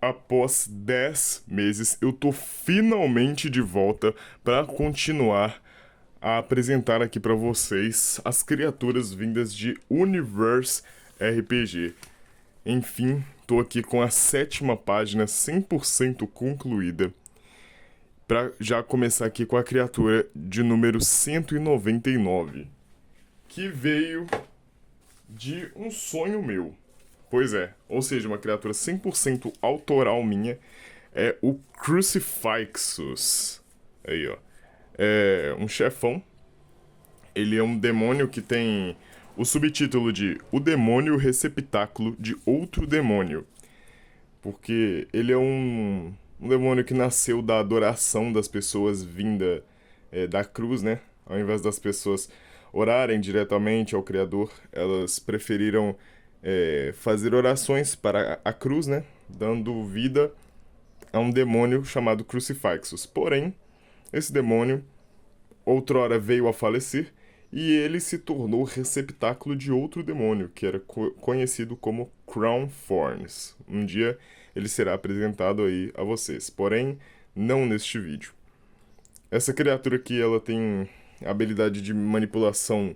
Após 10 meses, eu tô finalmente de volta para continuar a apresentar aqui para vocês as criaturas vindas de Universe RPG. Enfim, tô aqui com a sétima página 100% concluída para já começar aqui com a criatura de número 199, que veio de um sonho meu. Pois é, ou seja, uma criatura 100% autoral minha é o Crucifixus. Aí, ó. É um chefão. Ele é um demônio que tem o subtítulo de O Demônio Receptáculo de Outro Demônio. Porque ele é um demônio que nasceu da adoração das pessoas vinda da cruz, né? Ao invés das pessoas orarem diretamente ao Criador, elas preferiram fazer orações para a cruz, né? Dando vida a um demônio chamado Crucifixus. Porém, esse demônio outrora veio a falecer e ele se tornou receptáculo de outro demônio, que era conhecido como Crown Thorns. Um dia ele será apresentado aí a vocês, porém, não neste vídeo. Essa criatura aqui, ela tem a habilidade de manipulação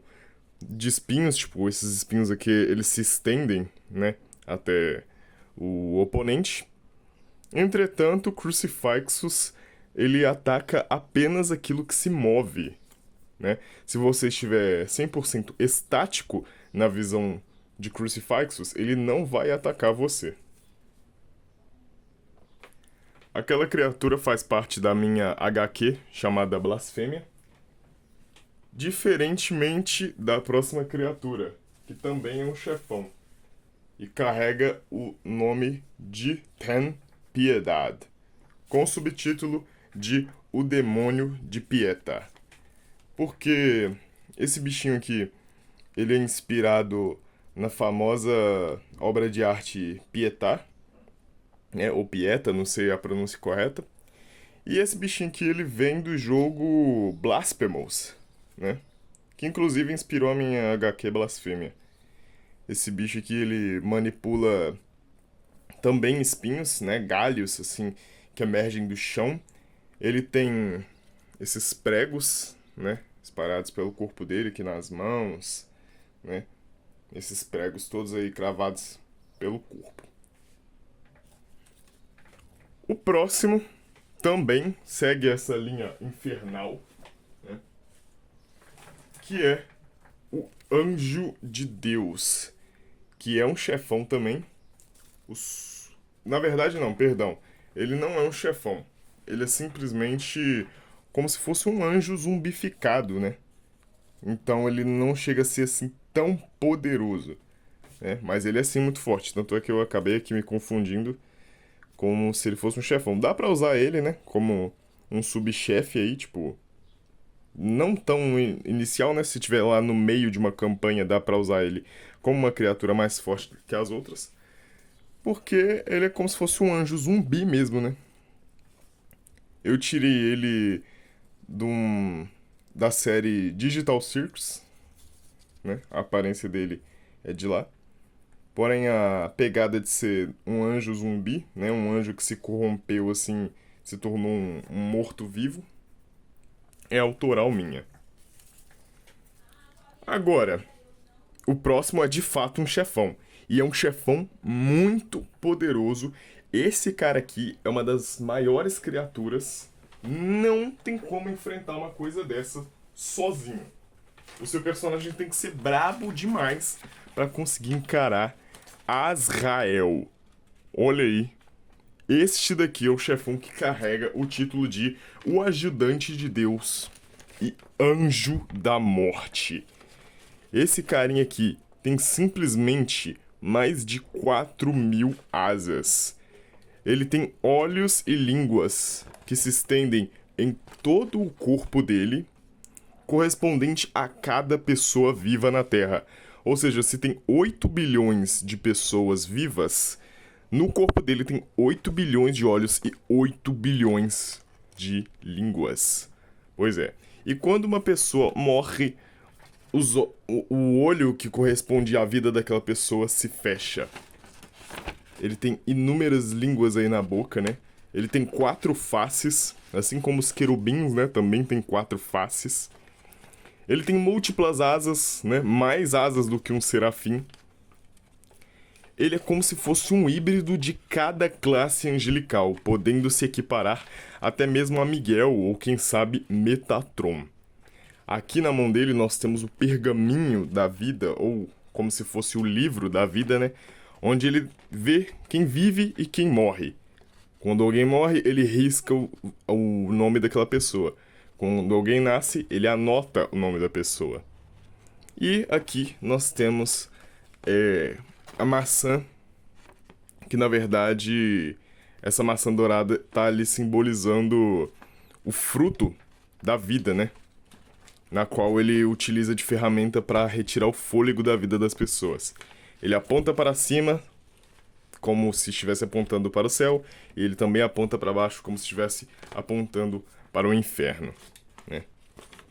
de espinhos, tipo, esses espinhos aqui, eles se estendem, né, até o oponente. Entretanto, Crucifixus, ele ataca apenas aquilo que se move, né? Se você estiver 100% estático na visão de Crucifixus, ele não vai atacar você. Aquela criatura faz parte da minha HQ, chamada Blasfêmia. Diferentemente da próxima criatura, que também é um chefão, e carrega o nome de Ten Piedad, com o subtítulo de O Demônio de Pietà. Porque esse bichinho aqui, ele é inspirado na famosa obra de arte Pietà, né, ou Pieta, não sei a pronúncia correta. E esse bichinho aqui, ele vem do jogo Blasphemous, né? Que inclusive inspirou a minha HQ Blasfêmia. Esse bicho aqui, ele manipula também espinhos, né? Galhos, assim, que emergem do chão. Ele tem esses pregos, né? Espalhados pelo corpo dele, aqui nas mãos, né? Esses pregos todos aí cravados pelo corpo. O próximo também segue essa linha infernal, né? Que é o Anjo de Deus, que é um chefão também. Na verdade não, perdão. Ele não é um chefão. Ele é simplesmente como se fosse um anjo zumbificado, né? Então ele não chega a ser assim tão poderoso, né? Mas ele é sim muito forte. Tanto é que eu acabei aqui me confundindo como se ele fosse um chefão. Dá pra usar ele, né? Como um subchefe aí, tipo, não tão inicial, né? Se tiver lá no meio de uma campanha, dá pra usar ele como uma criatura mais forte que as outras. Porque ele é como se fosse um anjo zumbi mesmo, né? Eu tirei ele da série Digital Circus, né? A aparência dele é de lá. Porém, a pegada de ser um anjo zumbi, né? Um anjo que se corrompeu, assim, se tornou um morto-vivo, é autoral minha. Agora, o próximo é de fato um chefão. E é um chefão muito poderoso. Esse cara aqui é uma das maiores criaturas. Não tem como enfrentar uma coisa dessa sozinho. O seu personagem tem que ser brabo demais para conseguir encarar Azrael. Olha aí. Este daqui é o chefão que carrega o título de O Ajudante de Deus e Anjo da Morte. Esse carinha aqui tem simplesmente mais de 4.000 asas. Ele tem olhos e línguas que se estendem em todo o corpo dele, correspondente a cada pessoa viva na Terra. Ou seja, se tem 8 bilhões de pessoas vivas, no corpo dele tem 8 bilhões de olhos e 8 bilhões de línguas. Pois é. E quando uma pessoa morre, o olho que corresponde à vida daquela pessoa se fecha. Ele tem inúmeras línguas aí na boca, né? Ele tem 4 faces, assim como os querubins, né? Também tem 4 faces. Ele tem múltiplas asas, né? Mais asas do que um serafim. Ele é como se fosse um híbrido de cada classe angelical, podendo se equiparar até mesmo a Miguel ou, quem sabe, Metatron. Aqui na mão dele nós temos o pergaminho da vida, ou como se fosse o livro da vida, né? Onde ele vê quem vive e quem morre. Quando alguém morre, ele risca o nome daquela pessoa. Quando alguém nasce, ele anota o nome da pessoa. E aqui nós temos a maçã, que na verdade essa maçã dourada está ali simbolizando o fruto da vida, né? Na qual ele utiliza de ferramenta para retirar o fôlego da vida das pessoas. Ele aponta para cima, como se estivesse apontando para o céu, e ele também aponta para baixo, como se estivesse apontando para o inferno, né?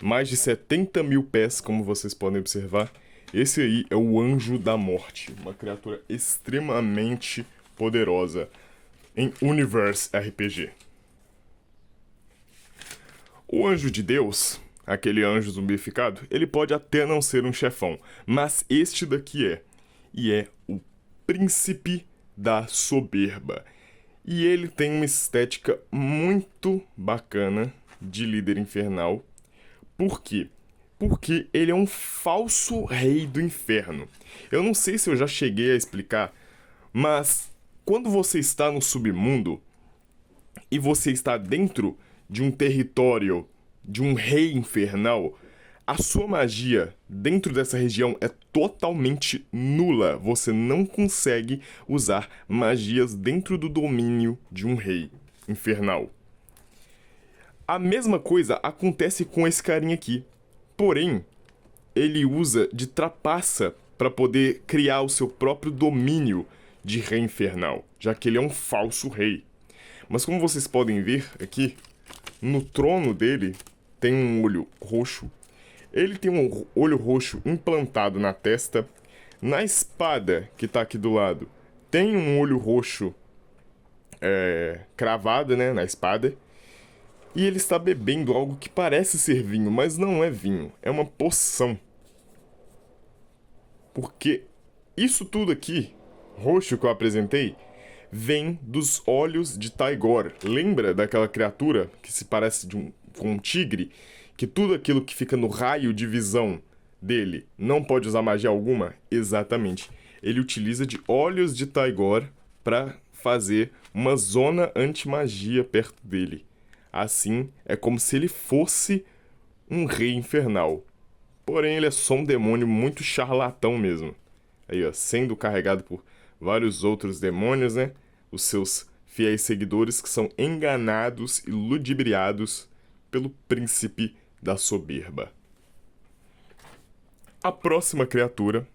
Mais de 70 mil pés, como vocês podem observar. Esse aí é o Anjo da Morte, uma criatura extremamente poderosa em Universe RPG. O Anjo de Deus, aquele anjo zumbificado, ele pode até não ser um chefão, mas este daqui é. E é o Príncipe da Soberba. E ele tem uma estética muito bacana de líder infernal. Por quê? Porque ele é um falso rei do inferno. Eu não sei se eu já cheguei a explicar, mas quando você está no submundo e você está dentro de um território de um rei infernal, a sua magia dentro dessa região é totalmente nula. Você não consegue usar magias dentro do domínio de um rei infernal. A mesma coisa acontece com esse carinha aqui. Porém, ele usa de trapaça para poder criar o seu próprio domínio de rei infernal, já que ele é um falso rei. Mas como vocês podem ver aqui, no trono dele tem um olho roxo. Ele tem um olho roxo implantado na testa. Na espada que está aqui do lado, tem um olho roxo cravado, né, na espada. E ele está bebendo algo que parece ser vinho, mas não é vinho. É uma poção. Porque isso tudo aqui, roxo que eu apresentei, vem dos olhos de Taigor. Lembra daquela criatura que se parece com um tigre? Que tudo aquilo que fica no raio de visão dele não pode usar magia alguma? Exatamente. Ele utiliza de olhos de Taigor para fazer uma zona anti-magia perto dele. Assim, é como se ele fosse um rei infernal. Porém, ele é só um demônio muito charlatão mesmo. Aí, ó, sendo carregado por vários outros demônios, né? Os seus fiéis seguidores que são enganados e ludibriados pelo príncipe da soberba. A próxima criatura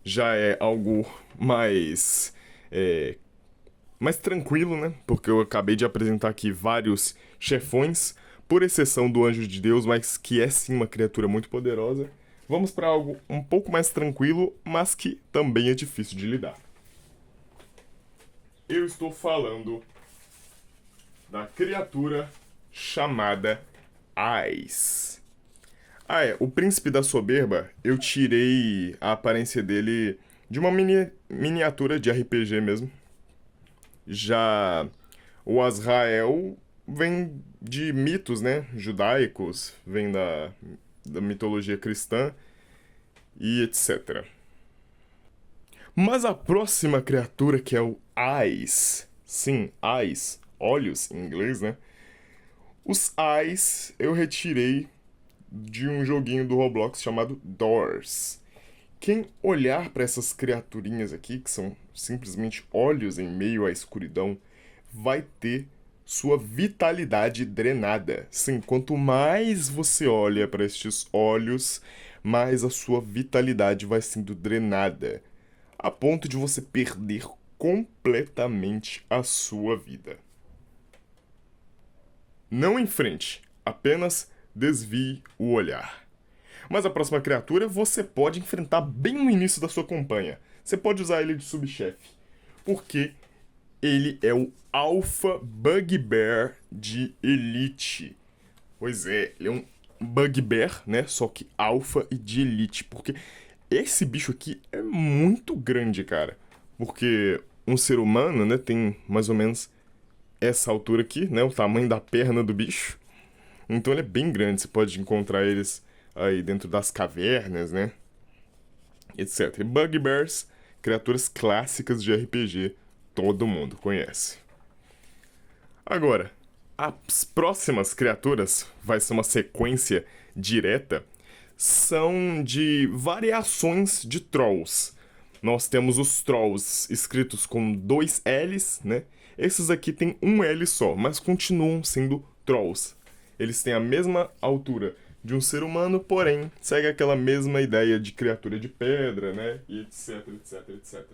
já é algo mais tranquilo, né? Porque eu acabei de apresentar aqui vários chefões, por exceção do Anjo de Deus, mas que é sim uma criatura muito poderosa. Vamos para algo um pouco mais tranquilo, mas que também é difícil de lidar. Eu estou falando da criatura chamada Ice. O Príncipe da Soberba, eu tirei a aparência dele de uma miniatura de RPG mesmo. Já o Azrael vem de mitos, né, judaicos, vem da mitologia cristã e etc. Mas a próxima criatura, que é o Eyes, sim, Eyes, olhos em inglês, né? Os Eyes eu retirei de um joguinho do Roblox chamado Doors. Quem olhar para essas criaturinhas aqui, que são simplesmente olhos em meio à escuridão, vai ter sua vitalidade drenada. Sim, quanto mais você olha para estes olhos, mais a sua vitalidade vai sendo drenada, a ponto de você perder completamente a sua vida. Não enfrente, apenas desvie o olhar. Mas a próxima criatura você pode enfrentar bem no início da sua campanha. Você pode usar ele de subchefe. porque ele é o Alpha Bugbear de Elite. Pois é, ele é um Bugbear, né? Só que Alpha e de Elite. Porque esse bicho aqui é muito grande, cara. Porque um ser humano, né, tem mais ou menos essa altura aqui, né? O tamanho da perna do bicho. Então ele é bem grande. Você pode encontrar eles aí dentro das cavernas, né? Etc. E Bugbears, criaturas clássicas de RPG, todo mundo conhece. Agora, as próximas criaturas, vai ser uma sequência direta, são de variações de Trolls. Nós temos os Trolls escritos com dois L's, né? Esses aqui tem um L só, mas continuam sendo Trolls. Eles têm a mesma altura de um ser humano, porém, segue aquela mesma ideia de criatura de pedra, né? E etc, etc, etc.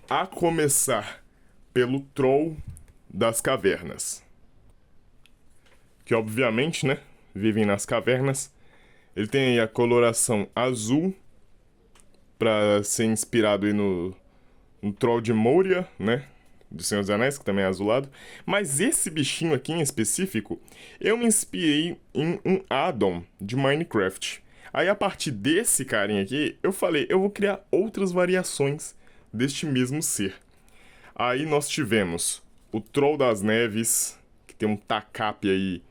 A começar pelo Troll das cavernas. Que obviamente, né, vivem nas cavernas. Ele tem aí a coloração azul, para ser inspirado aí no Troll de Moria, né, do Senhor dos Anéis, que também é azulado. Mas esse bichinho aqui em específico, eu me inspirei em um addon de Minecraft. Aí a partir desse carinha aqui, eu falei, eu vou criar outras variações deste mesmo ser. Aí nós tivemos o Troll das Neves, que tem um tacape aí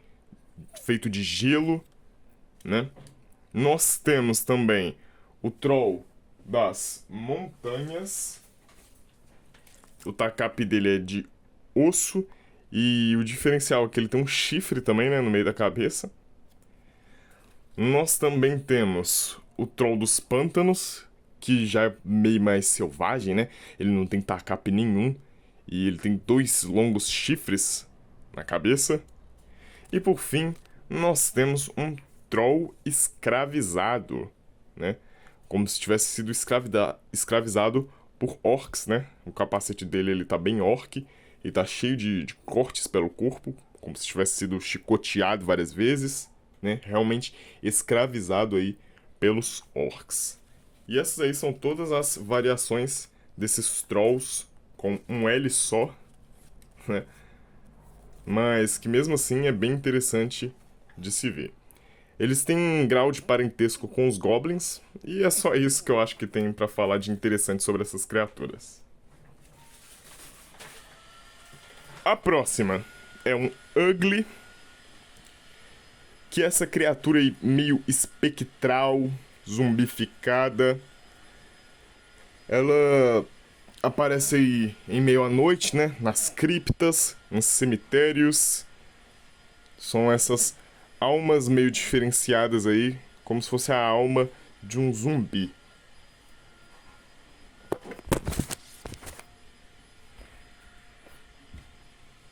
feito de gelo, né? Nós temos também o Troll das Montanhas. O tacape dele é de osso e o diferencial é que ele tem um chifre também, né, no meio da cabeça. Nós também temos o Troll dos Pântanos, que já é meio mais selvagem, né? Ele não tem tacape nenhum e ele tem dois longos chifres na cabeça. E por fim, nós temos um Troll escravizado, né? Como se tivesse sido escravizado por orcs, né? O capacete dele ele tá bem orc e tá cheio de cortes pelo corpo, como se tivesse sido chicoteado várias vezes, né? Realmente escravizado aí pelos orcs. E essas aí são todas as variações desses trolls com um L só, né? Mas que mesmo assim é bem interessante de se ver. Eles têm um grau de parentesco com os goblins, e é só isso que eu acho que tem pra falar de interessante sobre essas criaturas. A próxima é um Ugly, que é essa criatura aí meio espectral, zumbificada. Ela aparece aí em meio à noite, né? Nas criptas, nos cemitérios. São essas almas meio diferenciadas aí, como se fosse a alma de um zumbi.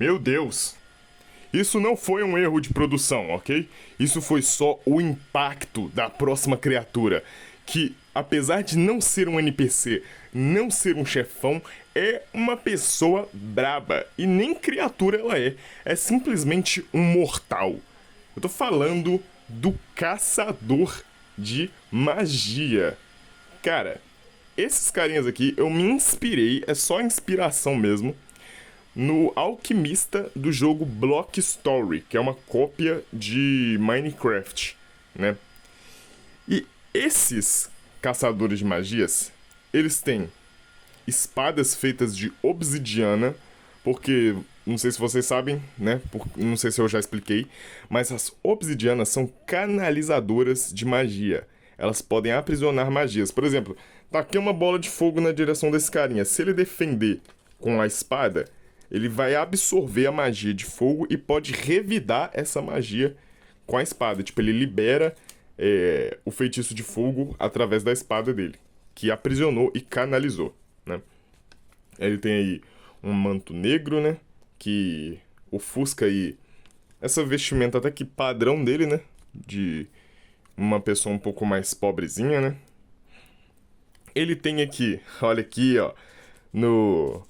Meu Deus! Isso não foi um erro de produção, ok? Isso foi só o impacto da próxima criatura, que, apesar de não ser um NPC, não ser um chefão, é uma pessoa braba. E nem criatura ela é simplesmente um mortal. Eu tô falando do Caçador de Magia. Cara, esses carinhas aqui eu me inspirei, é só inspiração mesmo, no alquimista do jogo Block Story, que é uma cópia de Minecraft, né? E esses caçadores de magias, eles têm espadas feitas de obsidiana, porque não sei se vocês sabem, né? Não sei se eu já expliquei, mas as obsidianas são canalizadoras de magia. Elas podem aprisionar magias. Por exemplo, tá aqui uma bola de fogo na direção desse carinha. Se ele defender com a espada, ele vai absorver a magia de fogo e pode revidar essa magia com a espada. Tipo, ele libera o feitiço de fogo através da espada dele, que aprisionou e canalizou, né? Ele tem aí um manto negro, né? Que ofusca aí essa vestimenta até que padrão dele, né? De uma pessoa um pouco mais pobrezinha, né? Ele tem aqui, olha aqui, ó, no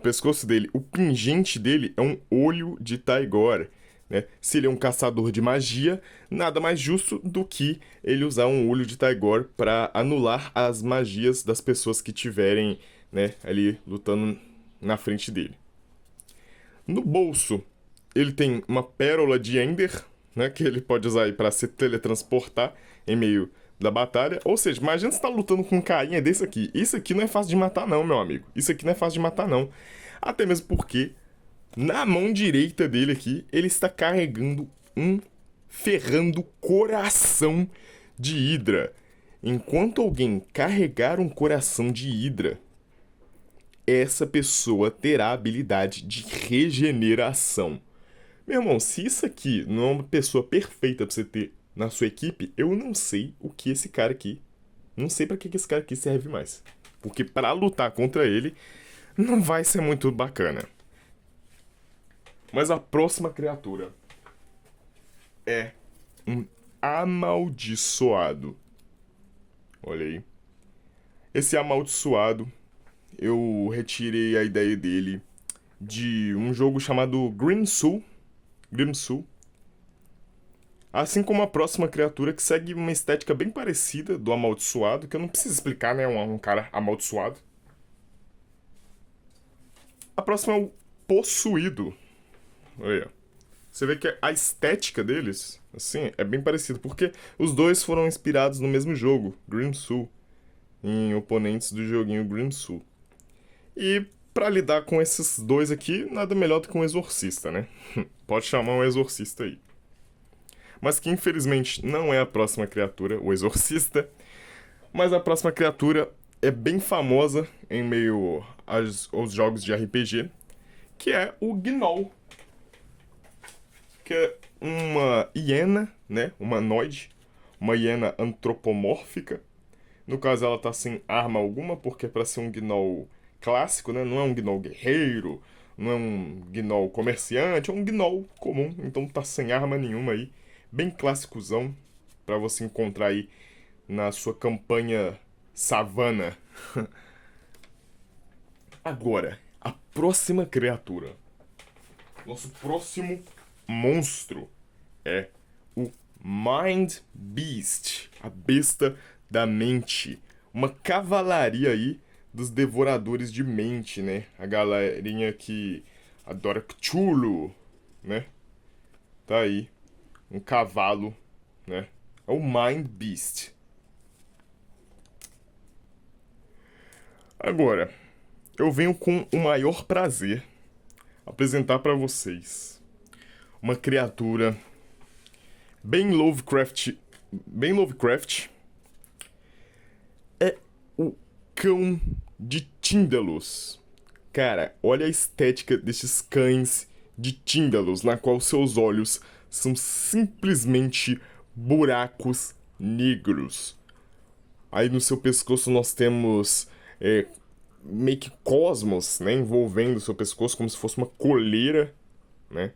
pescoço dele, o pingente dele é um olho de Taigor. né? Se ele é um caçador de magia, nada mais justo do que ele usar um olho de Tygor para anular as magias das pessoas que tiverem, né, ali lutando na frente dele. No bolso, ele tem uma pérola de Ender, né, que ele pode usar aí para se teletransportar em meio da batalha. Ou seja, imagina você tá lutando com um carinha desse aqui. Isso aqui não é fácil de matar não, meu amigo. Isso aqui não é fácil de matar não. Até mesmo porque na mão direita dele aqui, ele está carregando um ferrando coração de Hidra. Enquanto alguém carregar um coração de Hidra, essa pessoa terá a habilidade de regeneração. Meu irmão, se isso aqui não é uma pessoa perfeita pra você ter na sua equipe, eu não sei o que esse cara aqui... Não sei pra que esse cara aqui serve mais. Porque pra lutar contra ele, não vai ser muito bacana. Mas a próxima criatura é um amaldiçoado. Olha aí. Esse amaldiçoado, eu retirei a ideia dele de um jogo chamado Grimsul. Assim como a próxima criatura que segue uma estética bem parecida do amaldiçoado, que eu não preciso explicar, né? Um cara amaldiçoado. A próxima é o possuído. Olha aí. Você vê que a estética deles, assim, é bem parecida, porque os dois foram inspirados no mesmo jogo, Grimsul, em oponentes do joguinho Grimsul. E pra lidar com esses dois aqui, nada melhor do que um exorcista, né? Pode chamar um exorcista aí. Mas que infelizmente não é a próxima criatura, o exorcista. Mas a próxima criatura é bem famosa em meio aos jogos de RPG, que é o Gnoll. Que é uma hiena, né? Humanoide. Uma hiena antropomórfica. No caso, ela tá sem arma alguma, porque para ser um Gnoll clássico, né? Não é um Gnoll guerreiro, não é um Gnoll comerciante, é um Gnoll comum. Então tá sem arma nenhuma aí. Bem clássicozão para você encontrar aí na sua campanha savana. Agora, a próxima criatura. Nosso próximo monstro é o Mind Beast, a besta da mente. Uma cavalaria aí dos devoradores de mente, né? A galerinha que adora Cthulhu, né? Tá aí. Um cavalo, né? É o Mind Beast. Agora, eu venho com o maior prazer apresentar para vocês uma criatura bem Lovecraft, é o Cão de Tyndalos. Cara, olha a estética destes cães de Tyndalos, na qual seus olhos são simplesmente buracos negros. Aí no seu pescoço nós temos meio que cosmos, né, envolvendo o seu pescoço como se fosse uma coleira, né?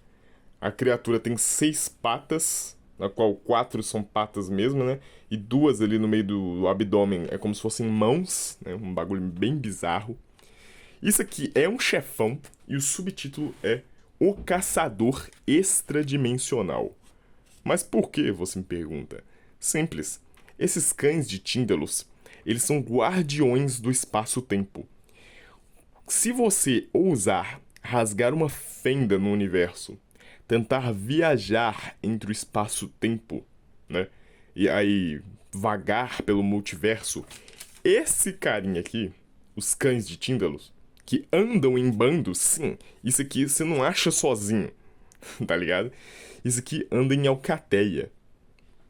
A criatura tem 6 patas, na qual 4 são patas mesmo, né? E 2 ali no meio do abdômen é como se fossem mãos, né? Um bagulho bem bizarro. Isso aqui é um chefão e o subtítulo é O Caçador Extradimensional. Mas por que, você me pergunta? Simples. Esses cães de Tyndalos, eles são guardiões do espaço-tempo. Se você ousar rasgar uma fenda no universo, tentar viajar entre o espaço-tempo, né? E aí vagar pelo multiverso, esse carinha aqui, os cães de Tyndalos, que andam em bandos, sim, isso aqui você não acha sozinho, tá ligado? Isso aqui anda em alcateia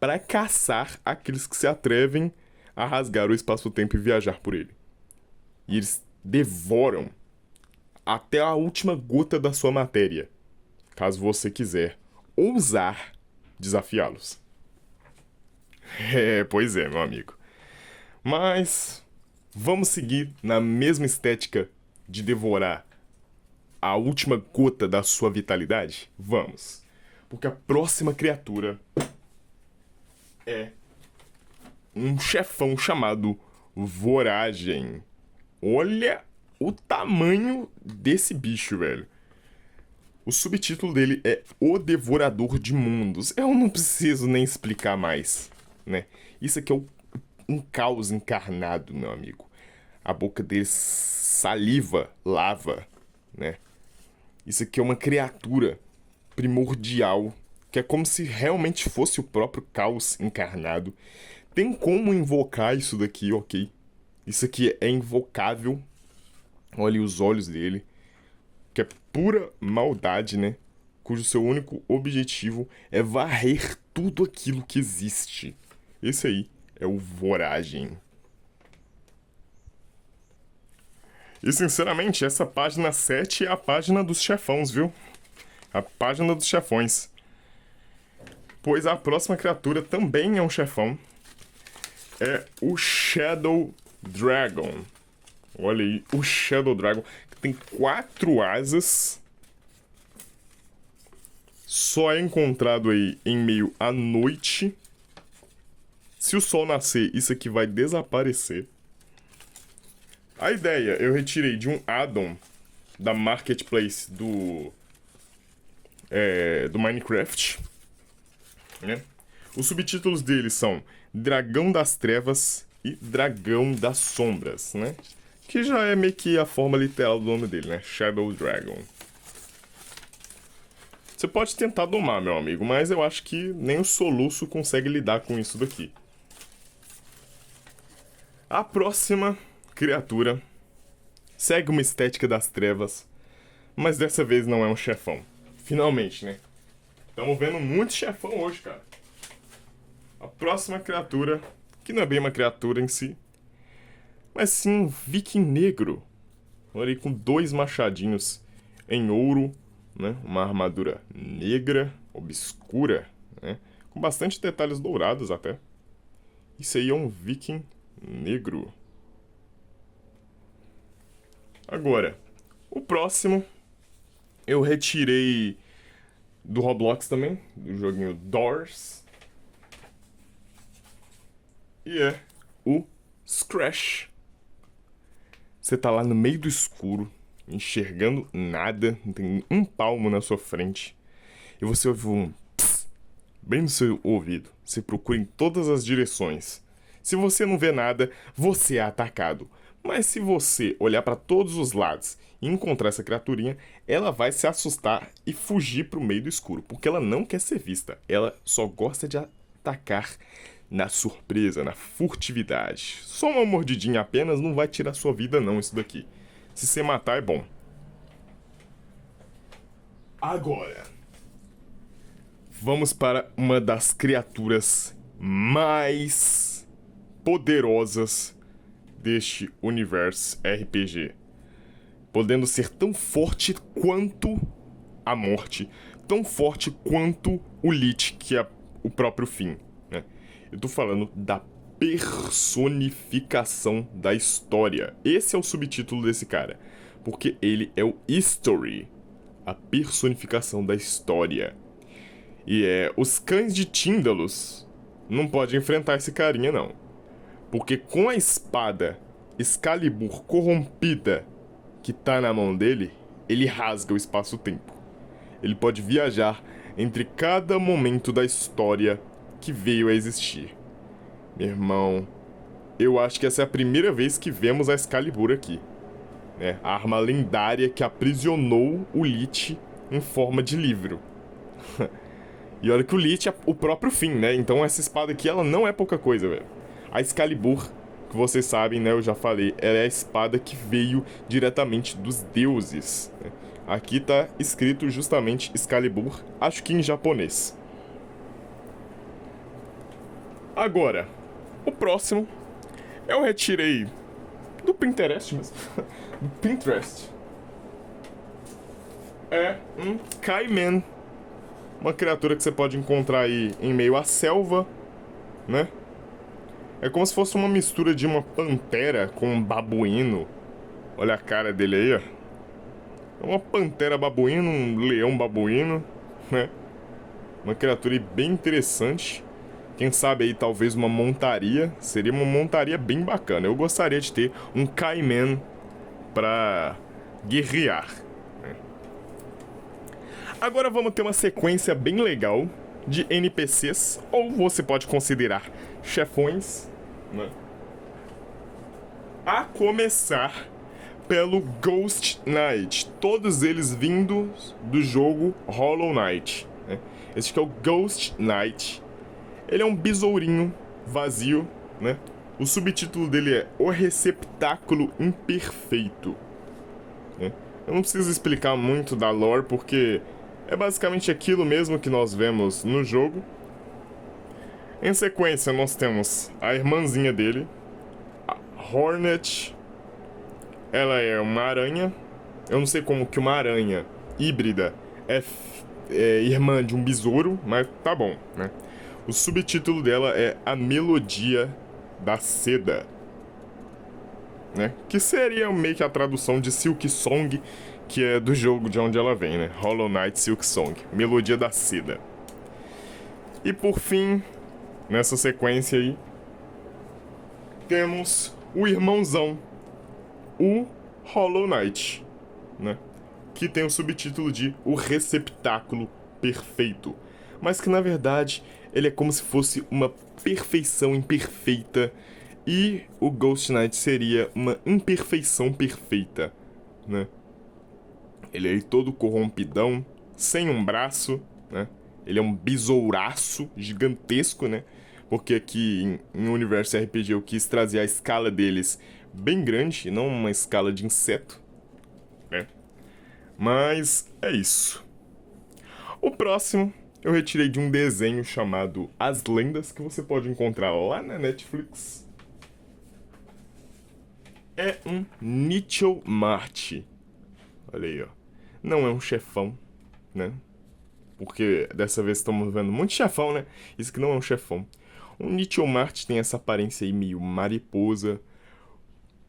para caçar aqueles que se atrevem a rasgar o espaço-tempo e viajar por ele. E eles devoram até a última gota da sua matéria, caso você quiser ousar desafiá-los. Pois é, meu amigo. Mas vamos seguir na mesma estética de devorar a última gota da sua vitalidade? Vamos. Porque a próxima criatura é um chefão chamado Voragem. Olha o tamanho desse bicho, velho. O subtítulo dele é O Devorador de Mundos. Eu não preciso nem explicar mais, né? Isso aqui é um caos encarnado, meu amigo. A boca dele saliva, lava, né? Isso aqui é uma criatura primordial, que é como se realmente fosse o próprio caos encarnado. Tem como invocar isso daqui, ok? Isso aqui é invocável. Olha os olhos dele, que é pura maldade, né? Cujo seu único objetivo é varrer tudo aquilo que existe. Esse aí é o Voragem. E sinceramente, essa página 7 é a página dos chefões, viu? A página dos chefões. Pois a próxima criatura também é um chefão. É o Shadow Dragon. Olha aí, o Shadow Dragon, que tem 4 asas. Só é encontrado aí em meio à noite. Se o sol nascer, isso aqui vai desaparecer. A ideia eu retirei de um addon da Marketplace do Minecraft, né? Os subtítulos dele são Dragão das Trevas e Dragão das Sombras, né? Que já é meio que a forma literal do nome dele, né? Shadow Dragon. Você pode tentar domar, meu amigo, mas eu acho que nem o soluço consegue lidar com isso daqui. A próxima criatura segue uma estética das trevas, mas dessa vez não é um chefão. Finalmente, né? Estamos vendo muito chefão hoje, cara. A próxima criatura, que não é bem uma criatura em si, mas sim um viking negro. Olha aí, com 2 machadinhos em ouro, né? Uma armadura negra, obscura, né? Com bastante detalhes dourados até. Isso aí é um viking negro. Agora, o próximo eu retirei do Roblox também, do joguinho Doors. E é o Scratch. Você tá lá no meio do escuro, enxergando nada, não tem um palmo na sua frente. E você ouve um pss, bem no seu ouvido. Você procura em todas as direções. Se você não vê nada, você é atacado. Mas se você olhar para todos os lados e encontrar essa criaturinha, ela vai se assustar e fugir para o meio do escuro, porque ela não quer ser vista. Ela só gosta de atacar na surpresa, na furtividade. Só uma mordidinha apenas não vai tirar sua vida não, isso daqui. Se você matar é bom. Agora, vamos para uma das criaturas mais poderosas deste universo RPG, podendo ser tão forte quanto a morte, tão forte quanto o Lich, que é o próprio fim, né? Eu tô falando da personificação da história. Esse é o subtítulo desse cara, porque ele é o History, a personificação da história. E os cães de Tyndalos não podem enfrentar esse carinha não. Porque com a espada Excalibur corrompida que tá na mão dele, ele rasga o espaço-tempo. Ele pode viajar entre cada momento da história que veio a existir. Meu irmão, eu acho que essa é a primeira vez que vemos a Excalibur aqui, né? A arma lendária que aprisionou o Lich em forma de livro. E olha que o Lich é o próprio fim, né? Então essa espada aqui, ela não é pouca coisa, velho. A Excalibur, que vocês sabem, né, eu já falei, ela é a espada que veio diretamente dos deuses, né? Aqui tá escrito justamente Excalibur, acho que em japonês. Agora, o próximo eu retirei do Pinterest mesmo. Do Pinterest. É um Caiman. Uma criatura que você pode encontrar aí em meio à selva, né? É como se fosse uma mistura de uma pantera com um babuíno. Olha a cara dele aí, ó. É uma pantera babuíno, um leão babuíno, né? Uma criatura bem interessante. Quem sabe aí talvez uma montaria. Seria uma montaria bem bacana. Eu gostaria de ter um Caiman pra guerrear, né? Agora vamos ter uma sequência bem legal de NPCs, ou você pode considerar chefões, né? A começar pelo Ghost Knight, todos eles vindos do jogo Hollow Knight, né? Esse aqui é o Ghost Knight. Ele é um besourinho vazio, né? O subtítulo dele é O Receptáculo Imperfeito, né? Eu não preciso explicar muito da lore, porque é basicamente aquilo mesmo que nós vemos no jogo. Em sequência, nós temos a irmãzinha dele, a Hornet. Ela é uma aranha. Eu não sei como que uma aranha híbrida é irmã de um besouro, mas tá bom, né? O subtítulo dela é A Melodia da Seda, né? Que seria meio que a tradução de Silk Song, que é do jogo de onde ela vem, né? Hollow Knight Silk Song, Melodia da Seda. E por fim, nessa sequência aí, temos o irmãozão, o Hollow Knight, né? Que tem o subtítulo de O Receptáculo Perfeito, mas que na verdade ele é como se fosse uma perfeição imperfeita, e o Ghost Knight seria uma imperfeição perfeita, né? Ele é todo corrompidão, sem um braço, né? Ele é um besouraço gigantesco, né? Porque aqui em Universo RPG eu quis trazer a escala deles bem grande, e não uma escala de inseto, né? Mas é isso. O próximo eu retirei de um desenho chamado As Lendas, que você pode encontrar lá na Netflix. É um Nichol Marty. Olha aí, ó. Não é um chefão, né? Porque dessa vez estamos vendo muito chefão, né? Isso que não é um chefão. O Nichol Marty tem essa aparência aí meio mariposa.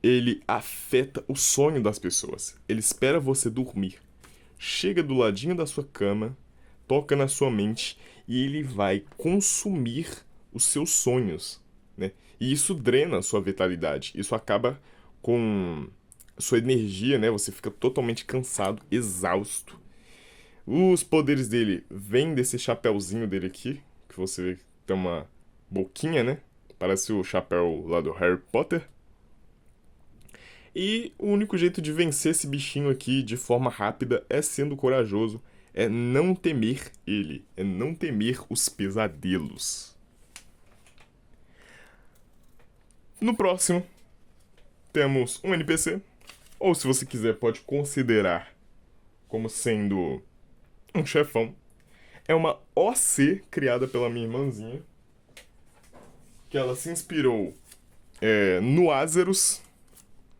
Ele afeta o sonho das pessoas. Ele espera você dormir. Chega do ladinho da sua cama, toca na sua mente e ele vai consumir os seus sonhos, né? E isso drena a sua vitalidade. Isso acaba com sua energia, né? Você fica totalmente cansado, exausto. Os poderes dele vêm desse chapéuzinho dele aqui, que você vê que tem uma boquinha, né? Parece o chapéu lá do Harry Potter. E o único jeito de vencer esse bichinho aqui de forma rápida é sendo corajoso, é não temer ele, é não temer os pesadelos. No próximo, temos um NPC, ou se você quiser pode considerar como sendo um chefão. É uma OC criada pela minha irmãzinha, que ela se inspirou no Azeros,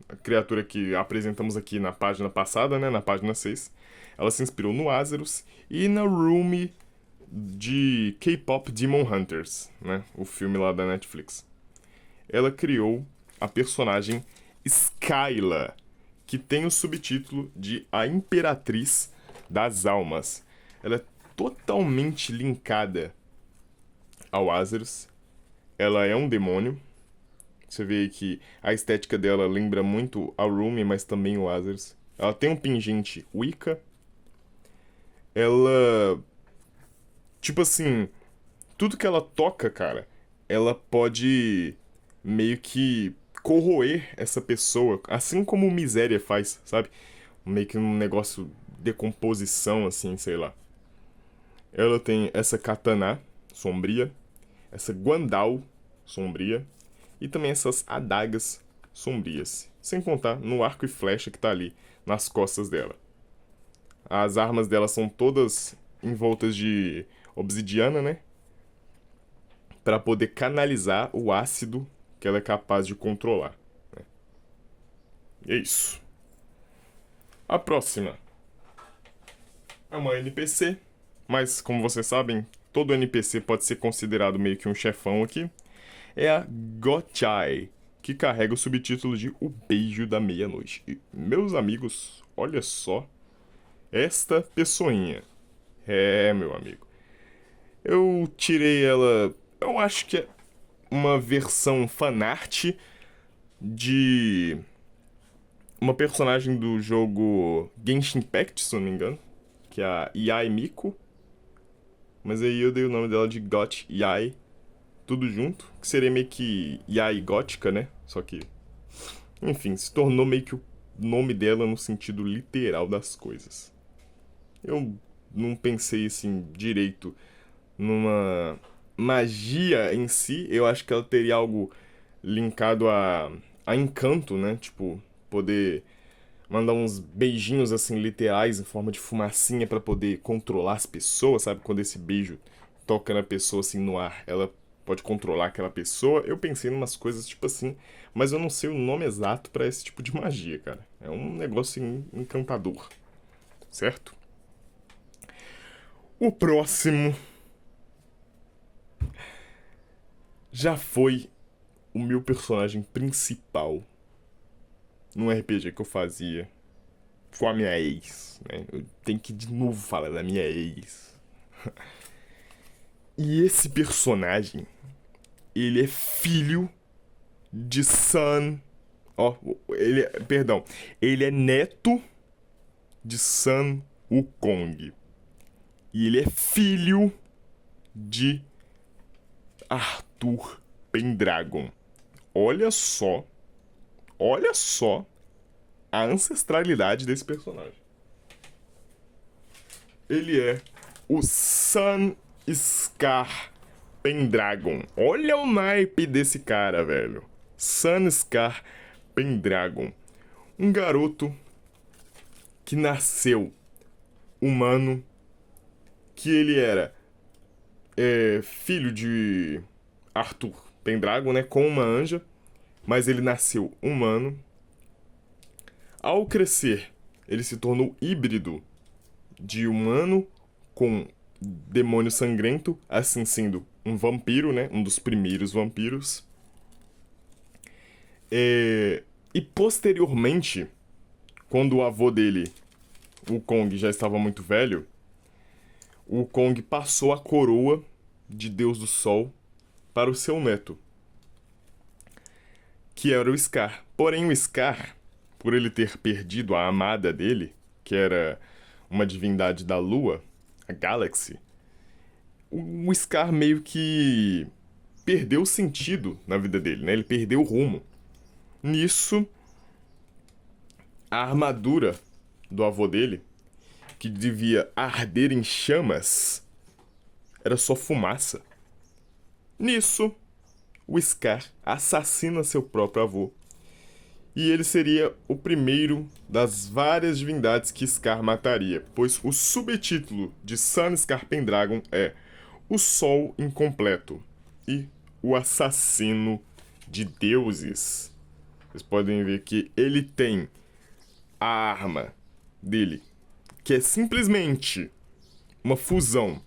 a criatura que apresentamos aqui na página passada, né, na página 6. Ela se inspirou no Azeros e na Rumi de K-Pop Demon Hunters, né, o filme lá da Netflix. Ela criou a personagem Skyla, que tem o subtítulo de A Imperatriz das Almas. Ela é totalmente linkada ao Azeros. Ela é um demônio. Você vê aí que a estética dela lembra muito a Rumi, mas também o Azeros. Ela tem um pingente Wicca. Ela... Tipo assim... Tudo que ela toca, cara, ela pode meio que corroer essa pessoa. Assim como Miséria faz, sabe? Meio que um negócio de decomposição, assim, sei lá. Ela tem essa katana sombria. Essa guandal sombria. E também essas adagas sombrias. Sem contar no arco e flecha que tá ali nas costas dela. As armas dela são todas envoltas de obsidiana, né? Para poder canalizar o ácido que ela é capaz de controlar, né? E é isso. A próxima é uma NPC. Mas, como vocês sabem, todo NPC pode ser considerado meio que um chefão aqui. É a Gochai, que carrega o subtítulo de O Beijo da Meia-Noite. E, meus amigos, olha só esta pessoinha. É, meu amigo. Eu tirei ela... Eu acho que é uma versão fanart de uma personagem do jogo Genshin Impact, se não me engano. que é a Yae Miko. Mas aí eu dei o nome dela de Got Yae, tudo junto, que seria meio que Yae gótica, né? Só que, enfim, se tornou meio que o nome dela no sentido literal das coisas. Eu não pensei assim direito numa magia em si. Eu acho que ela teria algo linkado a encanto, né? Tipo, poder mandar uns beijinhos assim literais em forma de fumacinha pra poder controlar as pessoas, sabe? Quando esse beijo toca na pessoa assim no ar, ela pode controlar aquela pessoa. Eu pensei em umas coisas tipo assim, mas eu não sei o nome exato pra esse tipo de magia, cara. É um negócio encantador, certo? O próximo já foi o meu personagem principal num RPG que eu fazia com a minha ex, né? Eu tenho que de novo falar da minha ex. E esse personagem, ele é filho de Sun. Ó, perdão. Ele é neto de Sun Wukong. E ele é filho de Arthur Pendragon. Olha só. Olha só a ancestralidade desse personagem. Ele é o Sun Scar Pendragon. Olha o naipe desse cara, velho. Sun Scar Pendragon. Um garoto que nasceu humano, que ele era filho de Arthur Pendragon, né, com uma anja, mas ele nasceu humano. Ao crescer, ele se tornou híbrido de humano com demônio sangrento, assim sendo um vampiro, né, um dos primeiros vampiros. E posteriormente, quando o avô dele, o Kong, já estava muito velho, o Kong passou a coroa de Deus do Sol para o seu neto, que era o Scar. Porém, o Scar, por ele ter perdido a amada dele, que era uma divindade da Lua, a Galaxy, o Scar meio que perdeu o sentido na vida dele, né? Ele perdeu o rumo. Nisso, a armadura do avô dele, que devia arder em chamas, era só fumaça. Nisso, o Scar assassina seu próprio avô. E ele seria o primeiro das várias divindades que Scar mataria, pois o subtítulo de Sun Scar Pendragon é O Sol Incompleto e o Assassino de Deuses. Vocês podem ver que ele tem a arma dele, que é simplesmente uma fusão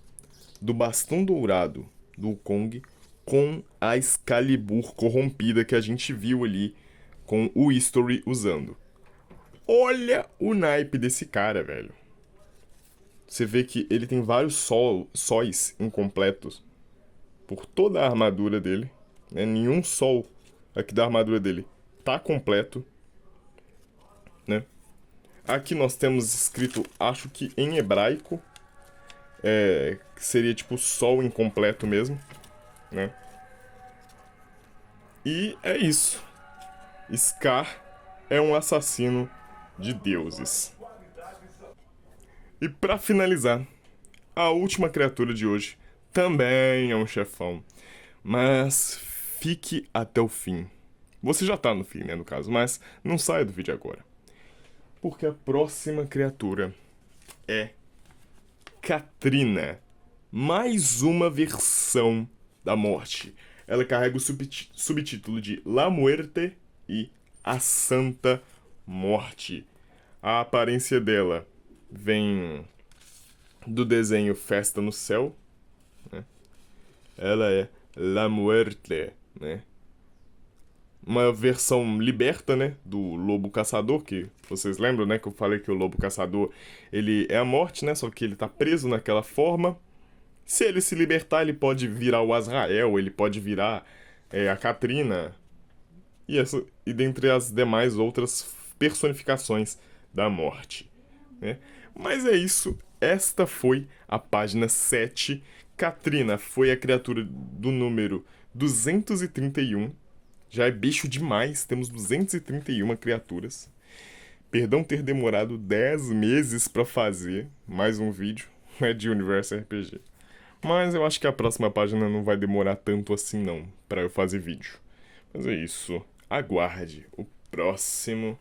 do bastão dourado do Kong com a Excalibur corrompida que a gente viu ali com o History usando. Olha o naipe desse cara, velho. Você vê que ele tem vários sóis incompletos por toda a armadura dele, né? Nenhum sol aqui da armadura dele tá completo, né? Aqui nós temos escrito, acho que em hebraico, que seria tipo sol incompleto mesmo, né? E é isso. Scar é um assassino de deuses. E pra finalizar, a última criatura de hoje também é um chefão, mas fique até o fim. Você já tá no fim, né, no caso, mas não saia do vídeo agora. Porque a próxima criatura é Catrina. Mais uma versão da morte. Ela carrega o subtítulo de La Muerte e a Santa Morte. A aparência dela vem do desenho Festa no Céu, né? Ela é La Muerte, né? Uma versão liberta, né, do Lobo Caçador, que vocês lembram, né, que eu falei que o Lobo Caçador, ele é a morte, né, só que ele tá preso naquela forma. Se ele se libertar, ele pode virar o Azrael, ele pode virar a Catrina, e dentre as demais outras personificações da morte, né? Mas é isso, esta foi a página 7. Katrina foi a criatura do número 231. Já é bicho demais, temos 231 criaturas. Perdão ter demorado 10 meses pra fazer mais um vídeo de Universo RPG. Mas eu acho que a próxima página não vai demorar tanto assim não, pra eu fazer vídeo. Mas é isso, aguarde o próximo